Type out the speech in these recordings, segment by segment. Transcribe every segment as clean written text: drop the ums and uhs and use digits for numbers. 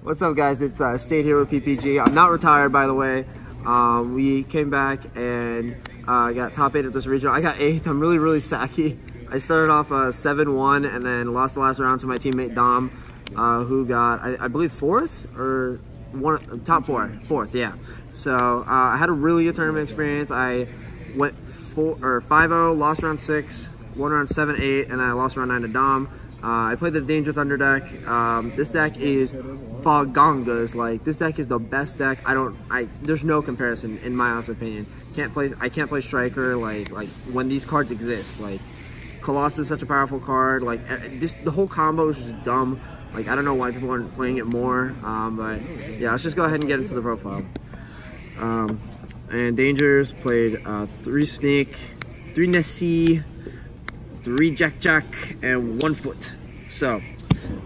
What's up, guys? It's State here with PPG. I'm not retired, by the way. We came back and got top 8 at this regional. I got 8th. I'm really sacky. I started off 7-1 and then lost the last round to my teammate Dom, who got, I believe, 4th or top 4th, yeah. So I had a really good tournament experience. I went 5-0, lost round 6, won round 7-8, and then I lost round 9 to Dom. I played the Danger Thunder deck. This deck is bagongas. Like, this deck is the best deck. There's no comparison in my honest opinion. I can't play Striker like when these cards exist. Like, Colossus is such a powerful card. Like, the whole combo is just dumb. Like, I don't know why people aren't playing it more. But yeah, let's just go ahead and get into the profile. And Dangers played 3 Snake, 3 Nessie, 3 Jack, and 1 Foot. So,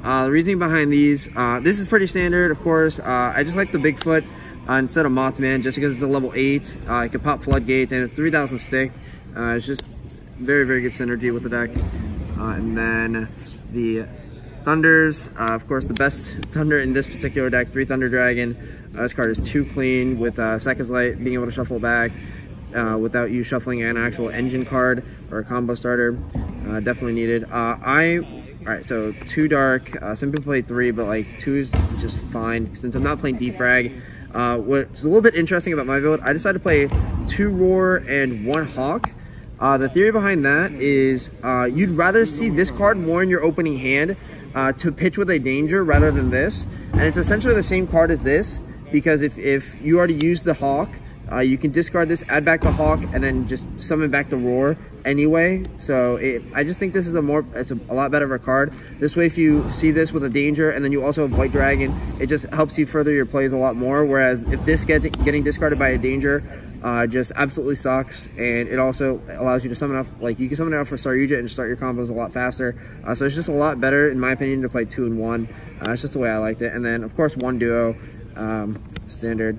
the reasoning behind these, this is pretty standard, of course. I just like the Bigfoot instead of Mothman, just because it's a level 8. I can pop Floodgates, and a 3000 stick. It's just very good synergy with the deck. And then the Thunders, of course, the best Thunder in this particular deck, 3 Thunder Dragon. This card is too clean with Seconds Light, being able to shuffle back without you shuffling an actual engine card or a combo starter. Definitely needed. Alright, so 2 Dark. Some people play 3, but like 2 is just fine since I'm not playing Defrag. What's a little bit interesting about my build, I decided to play 2 Roar and 1 Hawk. The theory behind that is you'd rather see this card more in your opening hand to pitch with a Danger rather than this. And it's essentially the same card as this, because if you already used the Hawk, you can discard this, add back the Hawk, and then just summon back the Roar anyway. So I just think this is it's a lot better of a card. This way, if you see this with a Danger and then you also have White Dragon, it just helps you further your plays a lot more. Whereas if this getting discarded by a Danger just absolutely sucks, and it also allows you to summon up, like you can summon it out for Saryuja and start your combos a lot faster. So it's just a lot better, in my opinion, to play 2 and 1. It's just the way I liked it. And then of course 1 Duo, standard.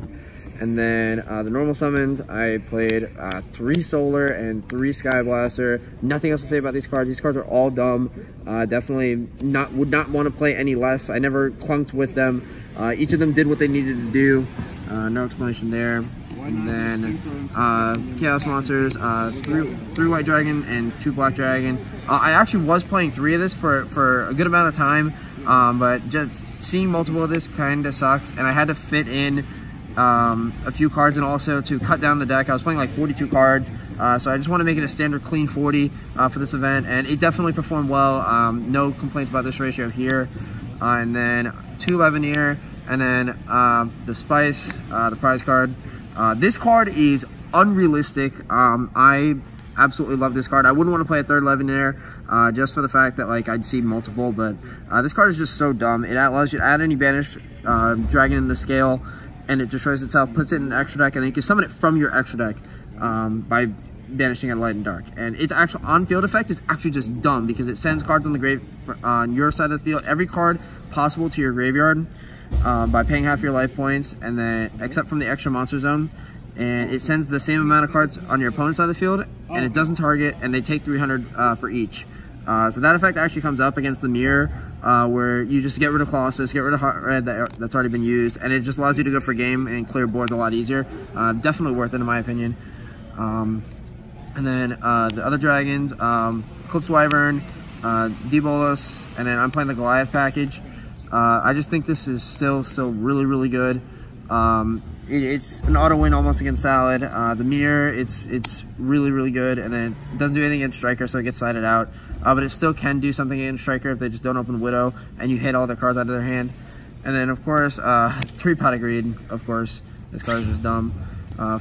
And then the normal summons, I played 3 Solar and 3 Sky Blaster. Nothing else to say about these cards. These cards are all dumb. Definitely would not want to play any less. I never clunked with them. Each of them did what they needed to do. No explanation there. And then Chaos Monsters, 3 White Dragon and 2 Black Dragon. I actually was playing 3 of this for a good amount of time, but just seeing multiple of this kind of sucks, and I had to fit in a few cards and also to cut down the deck. I was playing like 42 cards, so I just want to make it a standard clean 40 for this event, and it definitely performed well. No complaints about this ratio here. And then 2 Levineer, and then the Spice, the prize card. This card is unrealistic. I absolutely love this card. I wouldn't want to play a 3rd Levineer just for the fact that like I'd see multiple, but this card is just so dumb. It allows you to add any banished dragon in the scale, and it destroys itself, puts it in an extra deck, and then you can summon it from your extra deck by banishing a Light and Dark. And its actual on-field effect is actually just dumb, because it sends cards on the grave on your side of the field, every card possible to your graveyard, by paying half your life points, and then except from the extra monster zone, and it sends the same amount of cards on your opponent's side of the field, and it doesn't target, and they take 300 for each. So that effect actually comes up against the Mirror, where you just get rid of Colossus, get rid of Heart Red that's already been used, and it just allows you to go for game and clear boards a lot easier. Definitely worth it in my opinion. And then the other dragons, Eclipse Wyvern, D-Bolos, and then I'm playing the Goliath package. I just think this is still really good. It's an auto win almost against Salad. The Mirror, it's really good, and then it doesn't do anything against Striker, so it gets sided out. But it still can do something against Striker if they just don't open Widow and you hit all their cards out of their hand. And then of course 3 Pot of Greed. Of course, this card is just dumb.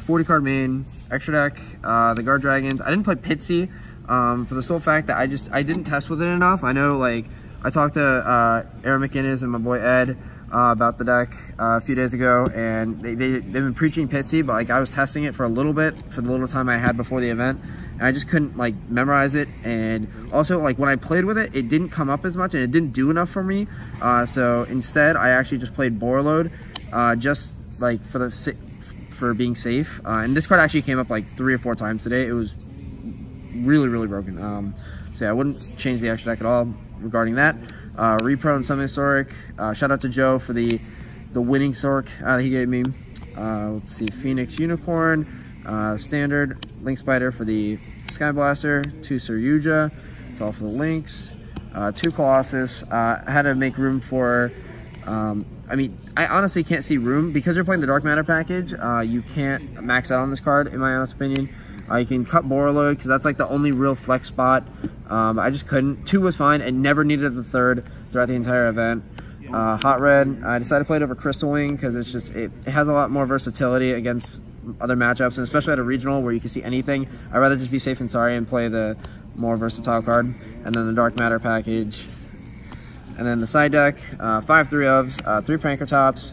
40 card main, extra deck, the Guard Dragons. I didn't play Pitsy for the sole fact that I didn't test with it enough. I know, like, I talked to Aaron McInnes and my boy Ed about the deck a few days ago, and they've been preaching Pitsy, but like I was testing it for a little bit for the little time I had before the event, and I just couldn't like memorize it. And also, like, when I played with it, it didn't come up as much and it didn't do enough for me. So instead, I actually just played Borreload, just like for being safe. And this card actually came up like 3 or 4 times today. It was really broken. So yeah, I wouldn't change the extra deck at all regarding that. Repro and Summon Historic. Shout out to Joe for the the winning Sork he gave me. Let's see, Phoenix Unicorn, standard Link Spider for the Sky Blaster, 2 YuGiOh, it's all for the Links, 2 Colossus. I had to make room for, I mean, I honestly can't see room because you're playing the Dark Matter package. You can't max out on this card, in my honest opinion. You can cut Borreload because that's like the only real flex spot. I just couldn't. 2 was fine and never needed the 3rd throughout the entire event. Hot Red, I decided to play it over Crystal Wing because it's just, it has a lot more versatility against other matchups, and especially at a regional where you can see anything. I'd rather just be safe and sorry and play the more versatile card. And then the Dark Matter package. And then the side deck, 5 3-ofs, 3 Pranker Tops.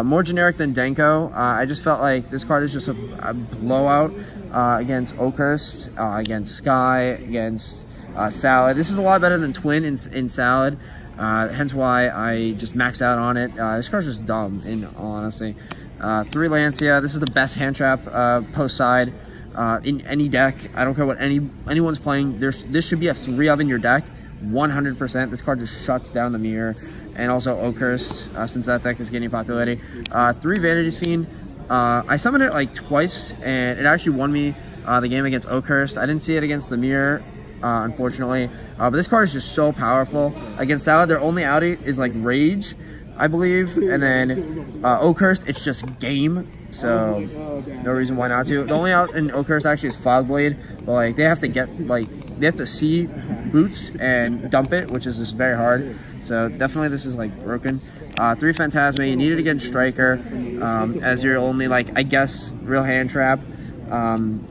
More generic than Denko. I just felt like this card is just a blowout against Oakhurst, against Sky, against Salad. This is a lot better than Twin in Salad. Hence why I just maxed out on it. This card's just dumb, in all honesty. 3 Lancia. This is the best hand trap post side in any deck. I don't care what anyone's playing. This should be a 3-of in your deck, 100%. This card just shuts down the mirror. And also Oakhurst, since that deck is gaining popularity. 3 Vanity's Fiend. I summoned it like twice, and it actually won me the game against Oakhurst. I didn't see it against the mirror, unfortunately. But this card is just so powerful. Against Salad, their only outie is like Rage, I believe. And then Oakhurst, it's just Game. So no reason why not to. The only out in Oakhurst actually is Fogblade. But like they have to see Boots and dump it, which is just very hard. So definitely this is like broken. 3 Phantasma, you need it against Striker as your only, like, I guess, real hand trap.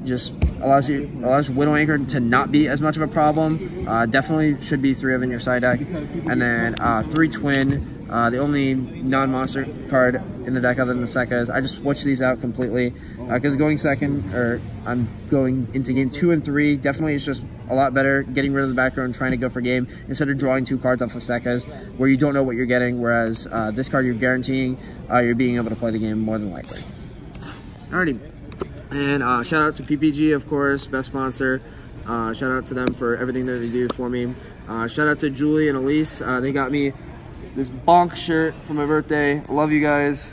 Just allows Widow Anchor to not be as much of a problem. Definitely should be 3 of in your side deck. And then 3 Twin, the only non-monster card in the deck other than the Sekkas. I just switched these out completely because going second, or I'm going into game 2 and 3, definitely is just a lot better getting rid of the back row and trying to go for game instead of drawing 2 cards off of Sekkas where you don't know what you're getting, whereas this card you're guaranteeing you're being able to play the game more than likely. Alrighty. And shout out to PPG, of course, best sponsor. Shout out to them for everything that they do for me. Shout out to Julie and Elise. They got me this bonk shirt for my birthday. I love you guys.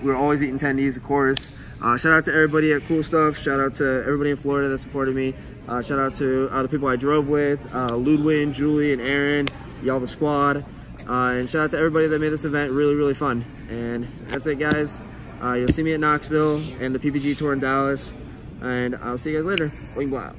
We're always eating tendies, of course. Shout out to everybody at Cool Stuff. Shout out to everybody in Florida that supported me. Shout out to the people I drove with, Ludwin, Julie, and Aaron, y'all the squad. And shout out to everybody that made this event really, really fun. And that's it, guys. You'll see me at Knoxville and the PPG tour in Dallas. And I'll see you guys later. Wing blah.